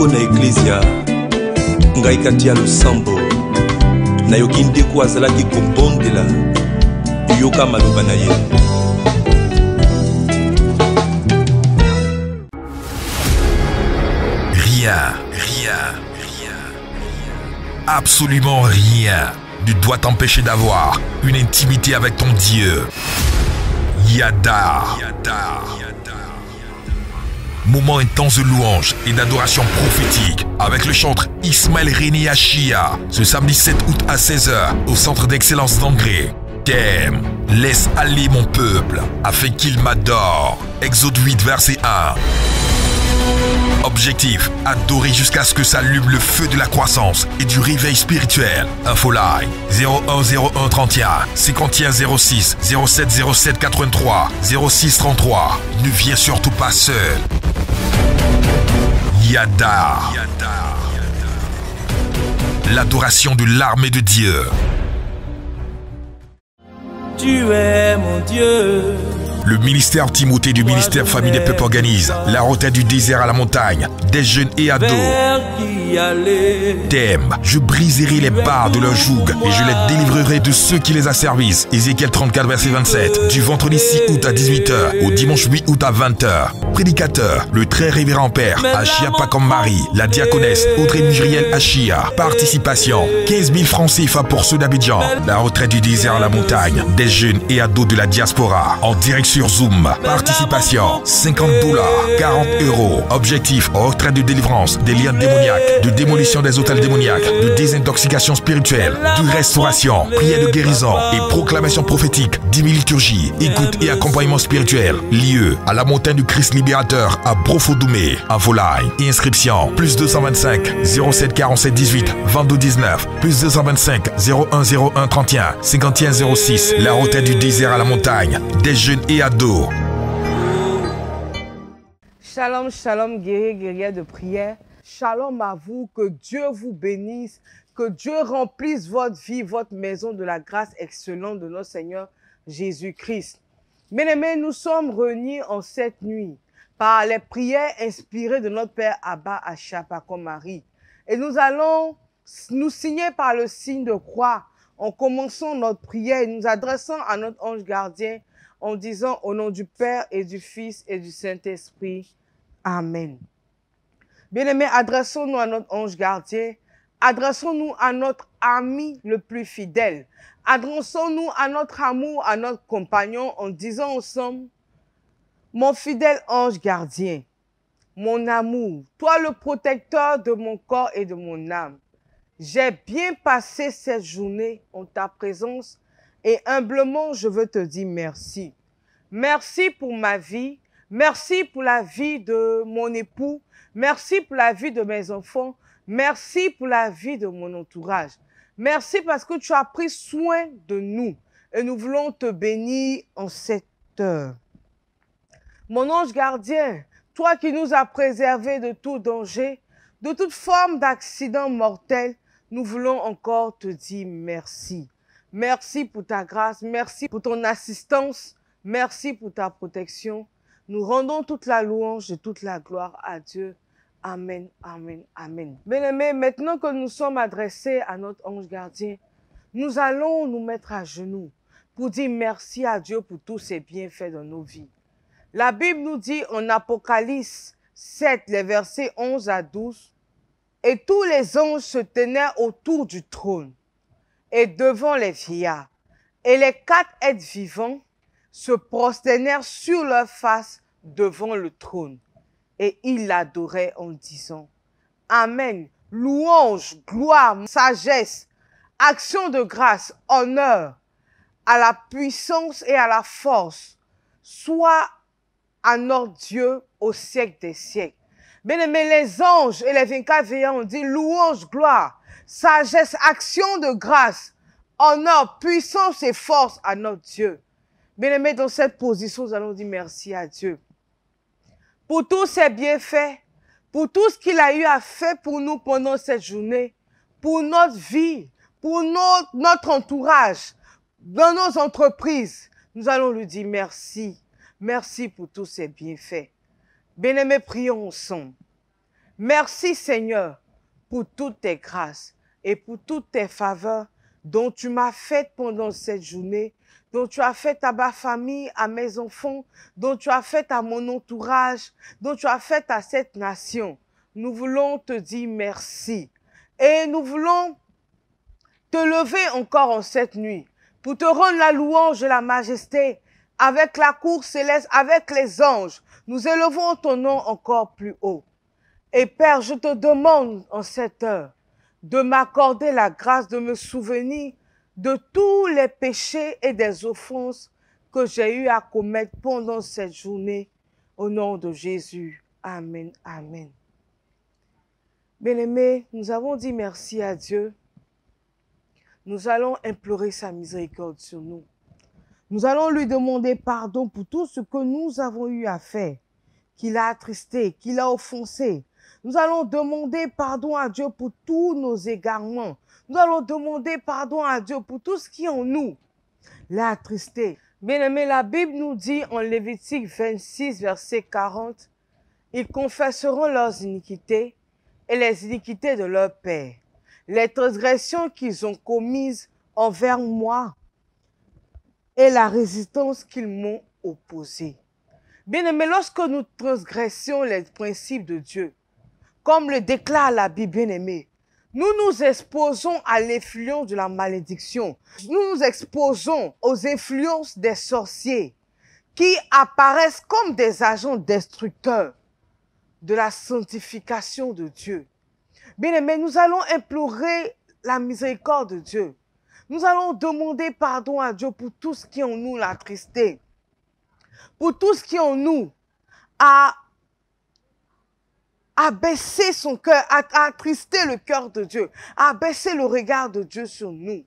moko na eklezia ngai kati ya losambo nayoki ndeko azalaki kobondela yoka maloba na ye. Rien, absolument rien ne doit t'empêcher d'avoir une intimité avec ton Dieu. Yada. Moment intense de louange et d'adoration prophétique avec le chanteur Ismaël René Achia ce samedi 7 août à 16h au centre d'excellence d'Angré. Thème: laisse aller mon peuple afin qu'il m'adore. Exode 8 verset 1. Objectif: adorer jusqu'à ce que s'allume le feu de la croissance et du réveil spirituel. Infoline 0101 31 51 06 07 07 83 06 33. Ne viens surtout pas seul. Yada. L'adoration de l'armée de Dieu. Tu es mon Dieu. Le ministère Timothée du ministère Famille des Peuples organise la retraite du désert à la montagne des jeunes et ados. Thème: je briserai les barres de leur joug et je les délivrerai de ceux qui les asservissent. Ézéchiel 34 verset 27. Du vendredi 6 août à 18h au dimanche 8 août à 20h. Prédicateur: le très révérend père Achia Pakom-Marie, la diaconesse Audrey Muriel Achia. Participation 15 000 francs CFA pour ceux d'Abidjan. La retraite du désert à la montagne des jeunes et ados de la diaspora en direct sur Zoom. Participation $50, 40 €. Objectif: retraite de délivrance des liens démoniaques, de démolition des hôtels démoniaques, de désintoxication spirituelle, de restauration, prière de guérison et proclamation prophétique, 10 000 liturgies, écoute et accompagnement spirituel. Lieu: à la montagne du Christ libérateur à Brofodoumé. Infoline et inscription plus 225 07 47 18 22 19 plus 225 01 01 31 51 06. La retraite du désert à la montagne des jeunes et ados. Shalom, shalom, guerriers, guerrières de prière. Shalom à vous, que Dieu vous bénisse, que Dieu remplisse votre vie, votre maison de la grâce excellente de notre Seigneur Jésus-Christ. Bien-aimés, nous sommes réunis en cette nuit par les prières inspirées de notre Père Abba Achia Pakom-Marie. Et nous allons nous signer par le signe de croix en commençant notre prière et nous adressant à notre ange gardien en disant au nom du Père et du Fils et du Saint-Esprit. Amen. Bien-aimés, adressons-nous à notre ange gardien, adressons-nous à notre ami le plus fidèle, adressons-nous à notre amour, à notre compagnon en disant ensemble: mon fidèle ange gardien, mon amour, toi le protecteur de mon corps et de mon âme, j'ai bien passé cette journée en ta présence et humblement je veux te dire merci. Merci pour ma vie, merci pour la vie de mon époux, merci pour la vie de mes enfants, merci pour la vie de mon entourage. Merci parce que tu as pris soin de nous et nous voulons te bénir en cette heure. Mon ange gardien, toi qui nous as préservés de tout danger, de toute forme d'accident mortel, nous voulons encore te dire merci. Merci pour ta grâce, merci pour ton assistance, merci pour ta protection. Nous rendons toute la louange et toute la gloire à Dieu. Amen, amen, amen. Bien-aimés, maintenant que nous sommes adressés à notre ange gardien, nous allons nous mettre à genoux pour dire merci à Dieu pour tous ses bienfaits dans nos vies. La Bible nous dit en Apocalypse 7, les versets 11 à 12, « Et tous les anges se tenaient autour du trône et devant les vieillards, et les 4 êtres vivants se prosternèrent sur leur face devant le trône, et ils l'adoraient en disant, « Amen, louange, gloire, sagesse, action de grâce, honneur, à la puissance et à la force, soit à notre Dieu au siècle des siècles. » Bien-aimés, les anges et les 24 veillants ont dit louange, gloire, sagesse, action de grâce, honneur, puissance et force à notre Dieu. Bien-aimés, dans cette position, nous allons dire merci à Dieu pour tous ses bienfaits, pour tout ce qu'il a eu à faire pour nous pendant cette journée, pour notre vie, pour notre entourage, dans nos entreprises. Nous allons lui dire merci. Merci pour tous ses bienfaits. Bien-aimés, prions ensemble. Merci Seigneur pour toutes tes grâces et pour toutes tes faveurs dont tu m'as faites pendant cette journée, dont tu as fait à ma famille, à mes enfants, dont tu as fait à mon entourage, dont tu as fait à cette nation. Nous voulons te dire merci. Et nous voulons te lever encore en cette nuit pour te rendre la louange et la majesté avec la cour céleste, avec les anges. Nous élevons ton nom encore plus haut. Et Père, je te demande en cette heure de m'accorder la grâce de me souvenir de tous les péchés et des offenses que j'ai eu à commettre pendant cette journée. Au nom de Jésus. Amen. Amen. Bien-aimés, nous avons dit merci à Dieu. Nous allons implorer sa miséricorde sur nous. Nous allons lui demander pardon pour tout ce que nous avons eu à faire, qu'il a attristé, qu'il a offensé. Nous allons demander pardon à Dieu pour tous nos égarements. Nous allons demander pardon à Dieu pour tout ce qui en nous l'a attristé. Bien-aimés, la Bible nous dit en Lévitique 26, verset 40, « Ils confesseront leurs iniquités et les iniquités de leur père, les transgressions qu'ils ont commises envers moi et la résistance qu'ils m'ont opposée. » Bien-aimés, lorsque nous transgressions les principes de Dieu, comme le déclare la Bible, bien-aimée, nous nous exposons à l'influence de la malédiction. Nous nous exposons aux influences des sorciers qui apparaissent comme des agents destructeurs de la sanctification de Dieu. Bien-aimés, nous allons implorer la miséricorde de Dieu. Nous allons demander pardon à Dieu pour tout ce qui en nous l'a attristé, pour tout ce qui en nous a baissé son cœur, a attristé le cœur de Dieu, a baissé le regard de Dieu sur nous.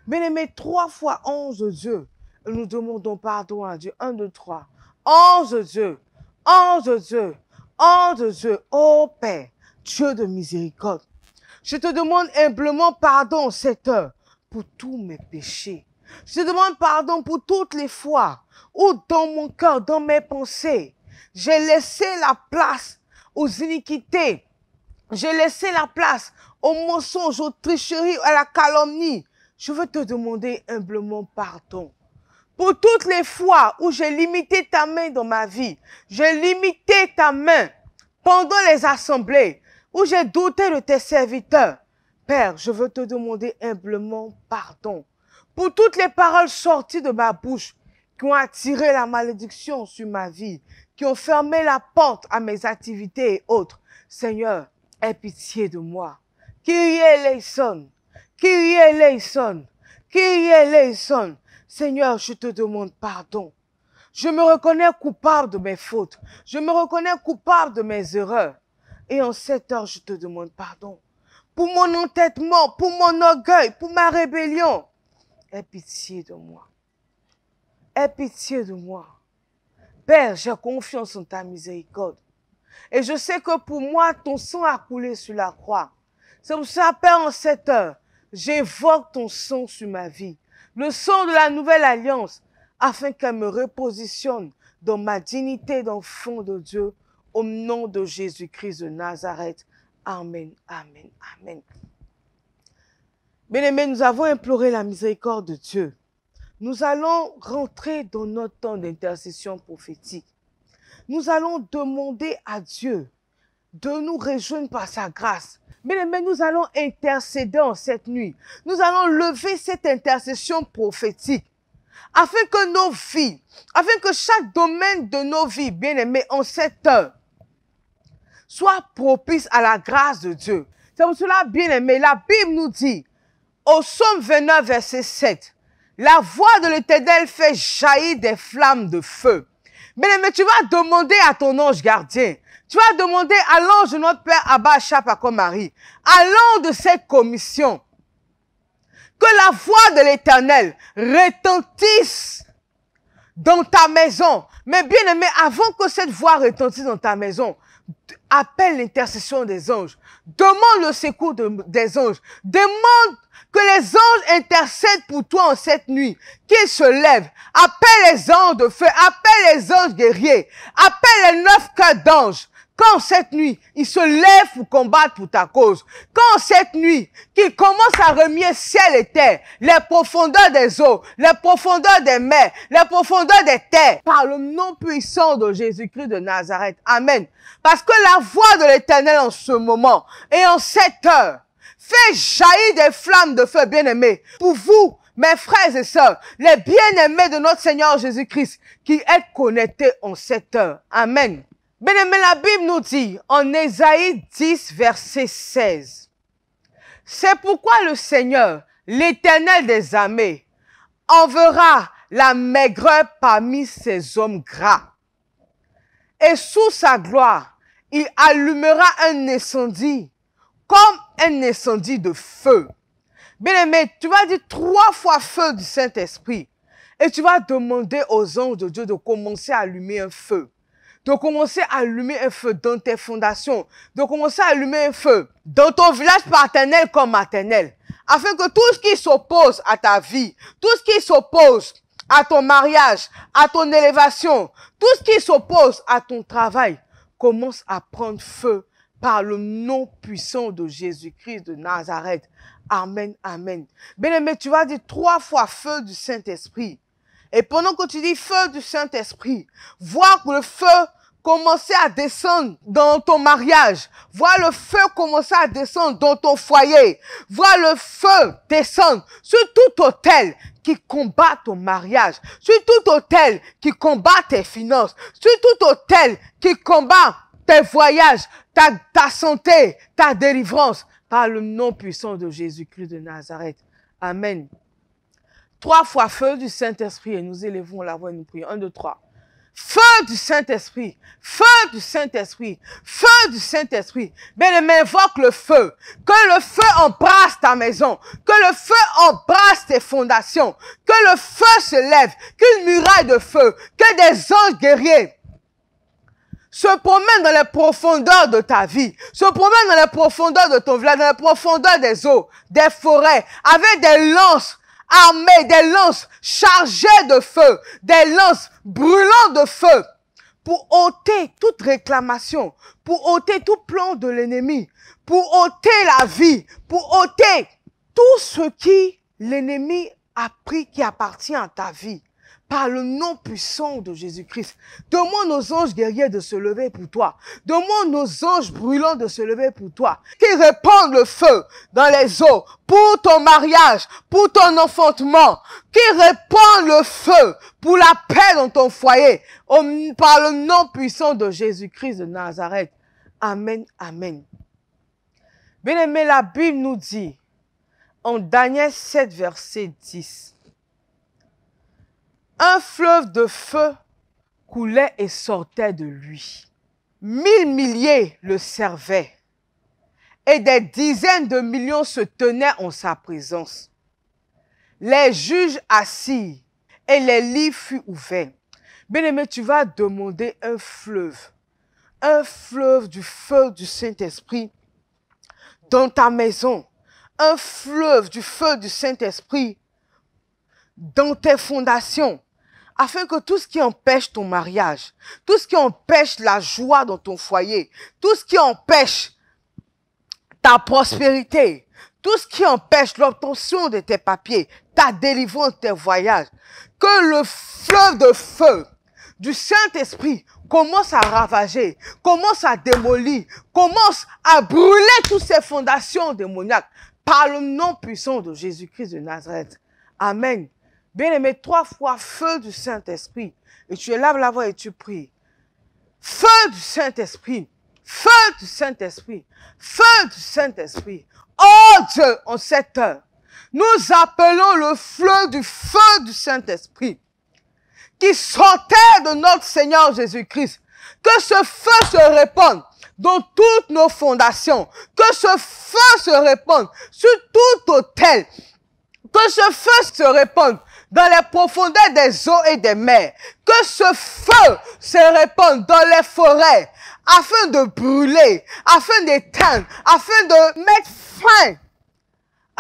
Bien-aimés, 3 fois ange de Dieu, nous demandons pardon à Dieu. 1, 2, 3. Ange de Dieu, ange de Dieu, ange de Dieu, ô Père, Dieu de miséricorde. Je te demande humblement pardon cette heure pour tous mes péchés. Je te demande pardon pour toutes les fois où dans mon cœur, dans mes pensées, j'ai laissé la place aux iniquités. J'ai laissé la place aux mensonges, aux tricheries, à la calomnie. Je veux te demander humblement pardon. Pour toutes les fois où j'ai limité ta main dans ma vie, j'ai limité ta main pendant les assemblées, où j'ai douté de tes serviteurs. Père, je veux te demander humblement pardon. Pour toutes les paroles sorties de ma bouche qui ont attiré la malédiction sur ma vie, qui ont fermé la porte à mes activités et autres. Seigneur, aie pitié de moi. Kyrie eleison, Kyrie eleison, Kyrie eleison. Seigneur, je te demande pardon. Je me reconnais coupable de mes fautes. Je me reconnais coupable de mes erreurs. Et en cette heure, je te demande pardon. Pour mon entêtement, pour mon orgueil, pour ma rébellion. Aie pitié de moi. Aie pitié de moi. Père, j'ai confiance en ta miséricorde. Et je sais que pour moi, ton sang a coulé sur la croix. C'est pour ça, Père, en cette heure, j'évoque ton sang sur ma vie. Le sang de la nouvelle alliance, afin qu'elle me repositionne dans ma dignité d'enfant de Dieu, au nom de Jésus-Christ de Nazareth. Amen, amen, amen. Bien-aimés, nous avons imploré la miséricorde de Dieu. Nous allons rentrer dans notre temps d'intercession prophétique. Nous allons demander à Dieu de nous rejoindre par sa grâce. Bien-aimés, nous allons intercéder en cette nuit. Nous allons lever cette intercession prophétique afin que nos vies, afin que chaque domaine de nos vies, bien-aimés, en cette heure, soit propice à la grâce de Dieu. C'est pour cela, bien-aimés, la Bible nous dit, au Psaume 29, verset 7, la voix de l'Éternel fait jaillir des flammes de feu. Bien-aimé, tu vas demander à ton ange gardien, tu vas demander à l'ange de notre Père Abba Chapako Marie, à l'ange de cette commission, que la voix de l'Éternel retentisse dans ta maison. Mais bien-aimé, avant que cette voix retentisse dans ta maison, appelle l'intercession des anges. Demande le secours des anges. Demande que les anges intercèdent pour toi en cette nuit. Qu'ils se lèvent. Appelle les anges de feu. Appelle les anges guerriers. Appelle les 9 cœurs d'anges. Que quand cette nuit, il se lève pour combattre pour ta cause, quand cette nuit, qu'il commence à remuer ciel et terre, les profondeurs des eaux, les profondeurs des mers, les profondeurs des terres, par le nom puissant de Jésus-Christ de Nazareth. Amen. Parce que la voix de l'Éternel en ce moment et en cette heure fait jaillir des flammes de feu, bien-aimés, pour vous, mes frères et sœurs, les bien-aimés de notre Seigneur Jésus-Christ, qui êtes connectés en cette heure. Amen. Bien-aimés, la Bible nous dit, en Ésaïe 10, verset 16, « C'est pourquoi le Seigneur, l'Éternel des armées, enverra la maigreur parmi ses hommes gras. Et sous sa gloire, il allumera un incendie, comme un incendie de feu. » Bien-aimé, tu vas dire 3 fois feu du Saint-Esprit. Et tu vas demander aux anges de Dieu de commencer à allumer un feu. De commencer à allumer un feu dans tes fondations. De commencer à allumer un feu dans ton village paternel comme maternel. Afin que tout ce qui s'oppose à ta vie, tout ce qui s'oppose à ton mariage, à ton élévation, tout ce qui s'oppose à ton travail, commence à prendre feu par le nom puissant de Jésus-Christ de Nazareth. Amen, amen. Bien-aimé, tu vas dire 3 fois feu du Saint-Esprit. Et pendant que tu dis feu du Saint-Esprit, vois le feu commencer à descendre dans ton mariage. Vois le feu commencer à descendre dans ton foyer. Vois le feu descendre sur tout autel qui combat ton mariage. Sur tout autel qui combat tes finances. Sur tout autel qui combat tes voyages, ta santé, ta délivrance. Par le nom puissant de Jésus-Christ de Nazareth. Amen. 3 fois feu du Saint-Esprit et nous élevons la voix et nous prions. 1, 2, 3. Feu du Saint-Esprit, feu du Saint-Esprit, feu du Saint-Esprit. Bien-aimé, invoque le feu. Que le feu embrasse ta maison. Que le feu embrasse tes fondations. Que le feu se lève. Qu'une muraille de feu. Que des anges guerriers se promènent dans les profondeurs de ta vie, se promènent dans les profondeurs de ton village, dans les profondeurs des eaux, des forêts, avec des lances armées, des lances chargées de feu, des lances brûlant de feu, pour ôter toute réclamation, pour ôter tout plan de l'ennemi, pour ôter la vie, pour ôter tout ce qui l'ennemi a pris qui appartient à ta vie. Par le nom puissant de Jésus-Christ. Demande aux anges guerriers de se lever pour toi. Demande aux anges brûlants de se lever pour toi. Qui répandent le feu dans les eaux pour ton mariage, pour ton enfantement. Qui répandent le feu pour la paix dans ton foyer. Par le nom puissant de Jésus-Christ de Nazareth. Amen, amen. Bien-aimé, la Bible nous dit en Daniel 7, verset 10. Un fleuve de feu coulait et sortait de lui. 1000 milliers le servaient et des dizaines de millions se tenaient en sa présence. Les juges assis et les livres furent ouverts. Bien-aimé, tu vas demander un fleuve du feu du Saint-Esprit dans ta maison, un fleuve du feu du Saint-Esprit dans tes fondations, afin que tout ce qui empêche ton mariage, tout ce qui empêche la joie dans ton foyer, tout ce qui empêche ta prospérité, tout ce qui empêche l'obtention de tes papiers, ta délivrance, tes voyages, que le fleuve de feu du Saint-Esprit commence à ravager, commence à démolir, commence à brûler toutes ces fondations démoniaques par le nom puissant de Jésus-Christ de Nazareth. Amen. Bien-aimé, 3 fois feu du Saint-Esprit. Et tu élèves la voix et tu pries. Feu du Saint-Esprit. Feu du Saint-Esprit. Feu du Saint-Esprit. Oh Dieu, en cette heure, nous appelons le fleuve du feu du Saint-Esprit qui sortait de notre Seigneur Jésus-Christ. Que ce feu se répande dans toutes nos fondations. Que ce feu se répande sur tout autel. Que ce feu se répande dans les profondeurs des eaux et des mers. Que ce feu se répande dans les forêts, afin de brûler, afin d'éteindre, afin de mettre fin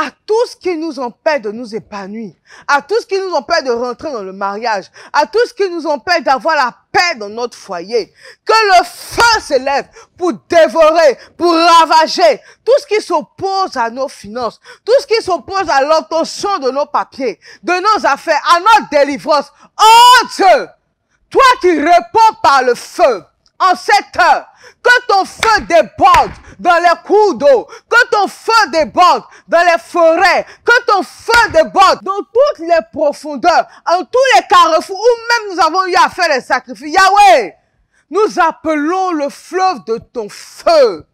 à tout ce qui nous empêche de nous épanouir, à tout ce qui nous empêche de rentrer dans le mariage, à tout ce qui nous empêche d'avoir la paix dans notre foyer. Que le feu s'élève pour dévorer, pour ravager tout ce qui s'oppose à nos finances, tout ce qui s'oppose à l'obtention de nos papiers, de nos affaires, à notre délivrance. Oh Dieu, toi qui réponds par le feu, en cette heure, que ton feu déborde dans les cours d'eau, que ton feu déborde dans les forêts, que ton feu déborde dans toutes les profondeurs, en tous les carrefours où même nous avons eu à faire les sacrifices. Yahweh, nous appelons le fleuve de ton feu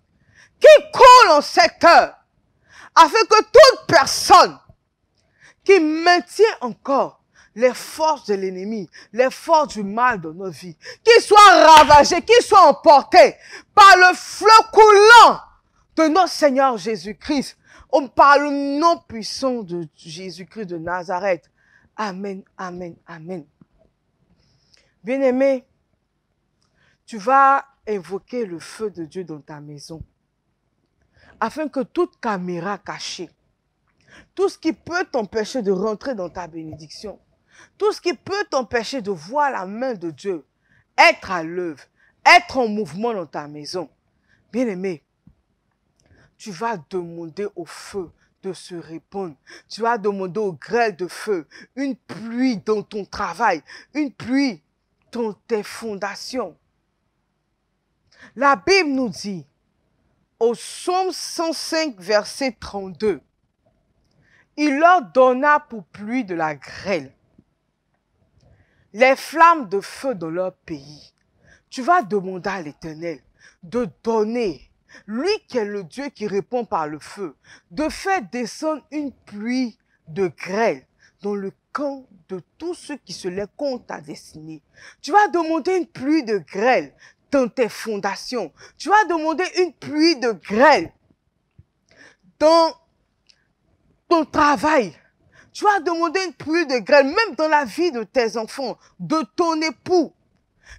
qui coule en cette heure, afin que toute personne qui maintient encore les forces de l'ennemi, les forces du mal dans nos vies, qu'ils soient ravagés, qu'ils soient emportés par le fleuve coulant de notre Seigneur Jésus-Christ, par le nom puissant de Jésus-Christ de Nazareth. Amen, amen, amen. Bien-aimé, tu vas invoquer le feu de Dieu dans ta maison, afin que toute caméra cachée, tout ce qui peut t'empêcher de rentrer dans ta bénédiction, tout ce qui peut t'empêcher de voir la main de Dieu être à l'œuvre, être en mouvement dans ta maison. Bien-aimé, tu vas demander au feu de se répandre. Tu vas demander au grêle de feu une pluie dans ton travail, une pluie dans tes fondations. La Bible nous dit, au psaume 105, verset 32, il leur donna pour pluie de la grêle, les flammes de feu dans leur pays. Tu vas demander à l'Éternel de donner, lui qui est le Dieu qui répond par le feu, de faire descendre une pluie de grêle dans le camp de tous ceux qui se lèvent contre ta destinée. Tu vas demander une pluie de grêle dans tes fondations. Tu vas demander une pluie de grêle dans ton travail. Tu vas demander une pluie de grêle, même dans la vie de tes enfants, de ton époux.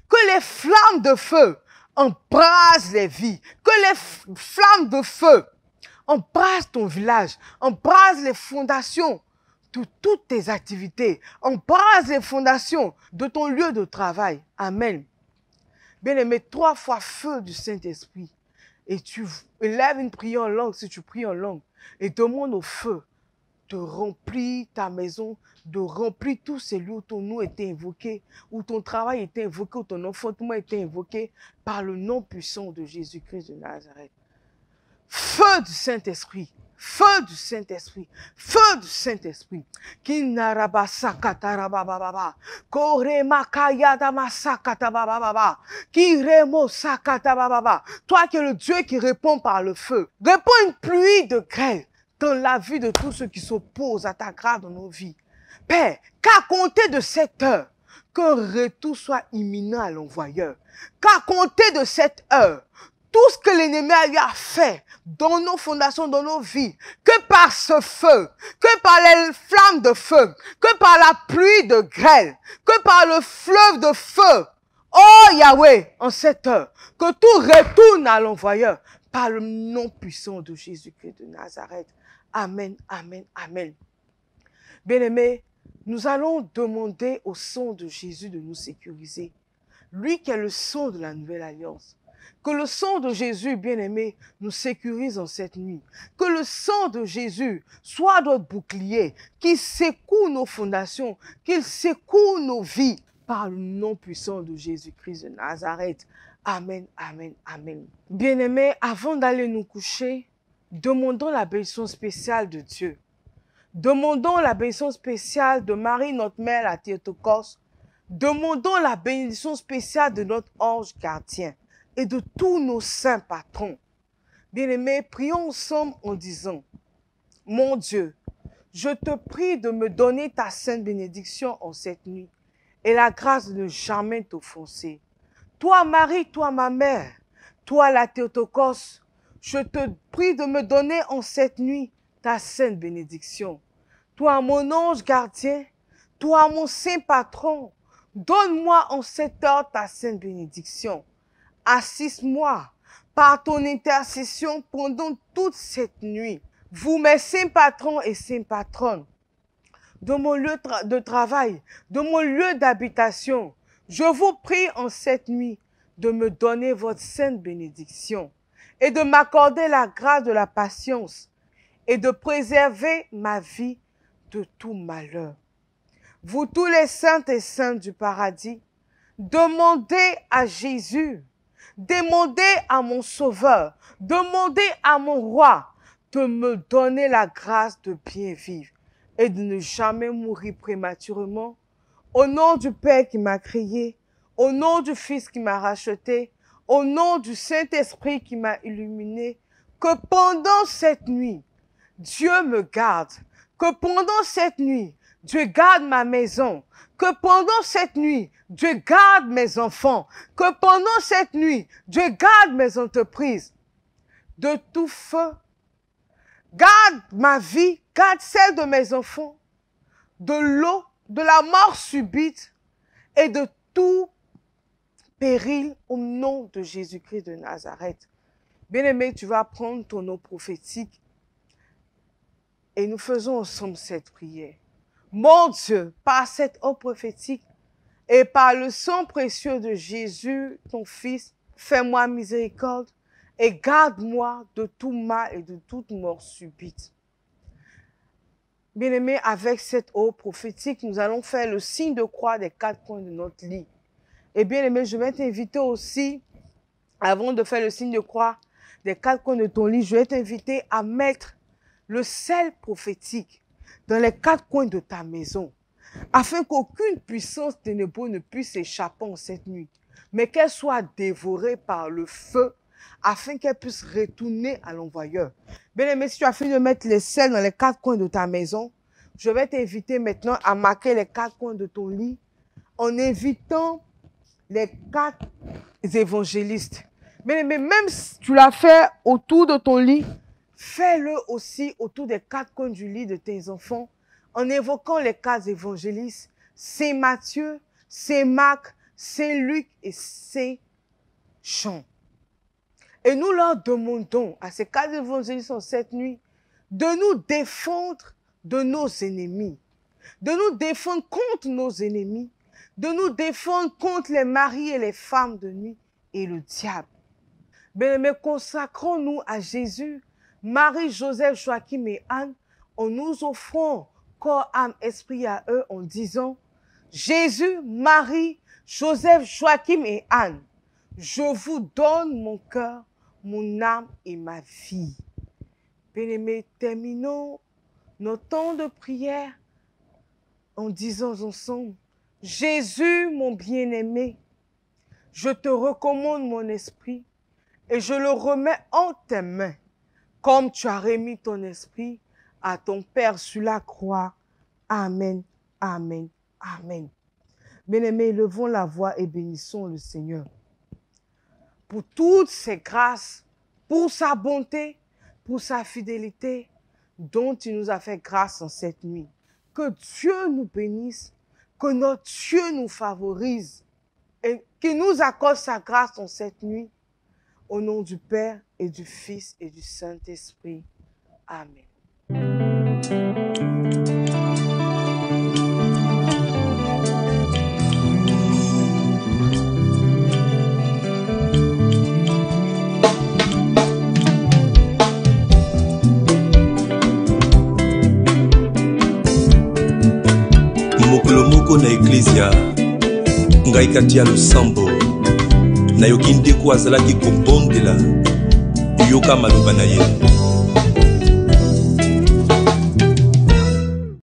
Que les flammes de feu embrasent les vies. Que les flammes de feu embrasent ton village, embrasent les fondations de toutes tes activités, embrasent les fondations de ton lieu de travail. Amen. Bien-aimé, 3 fois feu du Saint-Esprit. Et tu élèves une prière en langue, si tu pries en langue, et demande au feu de remplir ta maison, de remplir tous ces lieux où ton nom était invoqué, où ton travail était invoqué, où ton enfantement était invoqué par le nom puissant de Jésus-Christ de Nazareth. Feu du Saint-Esprit, feu du Saint-Esprit, feu du Saint-Esprit. Toi qui es le Dieu qui répond par le feu, réponds une pluie de grêle dans la vie de tous ceux qui s'opposent à ta grâce dans nos vies. Père, qu'à compter de cette heure, qu'un retour soit imminent à l'envoyeur. Qu'à compter de cette heure, tout ce que l'ennemi a fait dans nos fondations, dans nos vies, que par ce feu, que par les flammes de feu, que par la pluie de grêle, que par le fleuve de feu, oh Yahweh, en cette heure, que tout retourne à l'envoyeur par le nom puissant de Jésus-Christ de Nazareth. Amen, amen, amen. Bien-aimés, nous allons demander au sang de Jésus de nous sécuriser. Lui qui est le sang de la nouvelle alliance. Que le sang de Jésus, bien-aimé, nous sécurise en cette nuit. Que le sang de Jésus soit notre bouclier, qu'il secoue nos fondations, qu'il secoue nos vies par le nom puissant de Jésus-Christ de Nazareth. Amen, amen, amen. Bien-aimés, avant d'aller nous coucher, demandons la bénédiction spéciale de Dieu. Demandons la bénédiction spéciale de Marie, notre mère, la Théotokos. Demandons la bénédiction spéciale de notre ange gardien et de tous nos saints patrons. Bien-aimés, prions ensemble en disant, mon Dieu, je te prie de me donner ta sainte bénédiction en cette nuit et la grâce de ne jamais t'offenser. Toi, Marie, toi, ma mère, toi, la Théotokos, je te prie de me donner en cette nuit ta sainte bénédiction. Toi, mon ange gardien, toi, mon saint patron, donne-moi en cette heure ta sainte bénédiction. Assiste-moi par ton intercession pendant toute cette nuit. vous mes saints patrons et saints patronnes, de mon lieu de travail, de mon lieu d'habitation, je vous prie en cette nuit de me donner votre sainte bénédiction et de m'accorder la grâce de la patience et de préserver ma vie de tout malheur. Vous tous les saints et saintes du paradis, demandez à Jésus, demandez à mon Sauveur, demandez à mon Roi de me donner la grâce de bien vivre et de ne jamais mourir prématurément. Au nom du Père qui m'a créé, au nom du Fils qui m'a racheté, au nom du Saint-Esprit qui m'a illuminé, que pendant cette nuit, Dieu me garde, que pendant cette nuit, Dieu garde ma maison, que pendant cette nuit, Dieu garde mes enfants, que pendant cette nuit, Dieu garde mes entreprises de tout feu. Garde ma vie, garde celle de mes enfants, de l'eau, de la mort subite et de tout péril au nom de Jésus-Christ de Nazareth. Bien-aimé, tu vas prendre ton eau prophétique et nous faisons ensemble cette prière. Mon Dieu, par cette eau prophétique et par le sang précieux de Jésus, ton Fils, fais-moi miséricorde et garde-moi de tout mal et de toute mort subite. Bien-aimés, avec cette eau prophétique, nous allons faire le signe de croix des 4 coins de notre lit. Et bien-aimé, je vais t'inviter aussi, avant de faire le signe de croix des 4 coins de ton lit, je vais t'inviter à mettre le sel prophétique dans les 4 coins de ta maison, afin qu'aucune puissance ténébreuse ne puisse échapper en cette nuit, mais qu'elle soit dévorée par le feu, afin qu'elle puisse retourner à l'envoyeur. Bien-aimé, si tu as fini de mettre les sels dans les 4 coins de ta maison, je vais t'inviter maintenant à marquer les 4 coins de ton lit en invitant les 4 évangélistes. Bien-aimé, même si tu l'as fait autour de ton lit, fais-le aussi autour des 4 coins du lit de tes enfants en évoquant les 4 évangélistes, Saint Matthieu, Saint Marc, Saint Luc et Saint Jean. Et nous leur demandons à ces 4 évangélistes en cette nuit de nous défendre de nos ennemis, de nous défendre contre nos ennemis, de nous défendre contre les maris et les femmes de nuit et le diable. Bien-aimés, consacrons-nous à Jésus, Marie, Joseph, Joachim et Anne, en nous offrant corps, âme, esprit à eux en disant « Jésus, Marie, Joseph, Joachim et Anne, je vous donne mon cœur, mon âme et ma vie. » Bien-aimés, terminons notre temps de prière en disant ensemble « Jésus, mon bien-aimé, je te recommande mon esprit et je le remets en tes mains, comme tu as remis ton esprit à ton Père sur la croix. Amen, amen, amen. » Bien-aimés, levons la voix et bénissons le Seigneur pour toutes ses grâces, pour sa bonté, pour sa fidélité dont il nous a fait grâce en cette nuit. Que Dieu nous bénisse, que notre Dieu nous favorise et qu'il nous accorde sa grâce en cette nuit. Au nom du Père et du Fils et du Saint-Esprit. Amen. mokolo moko na eklezia ngai kati ya losambo nayoki ndeko azalaki kobondela yoka maloba na ye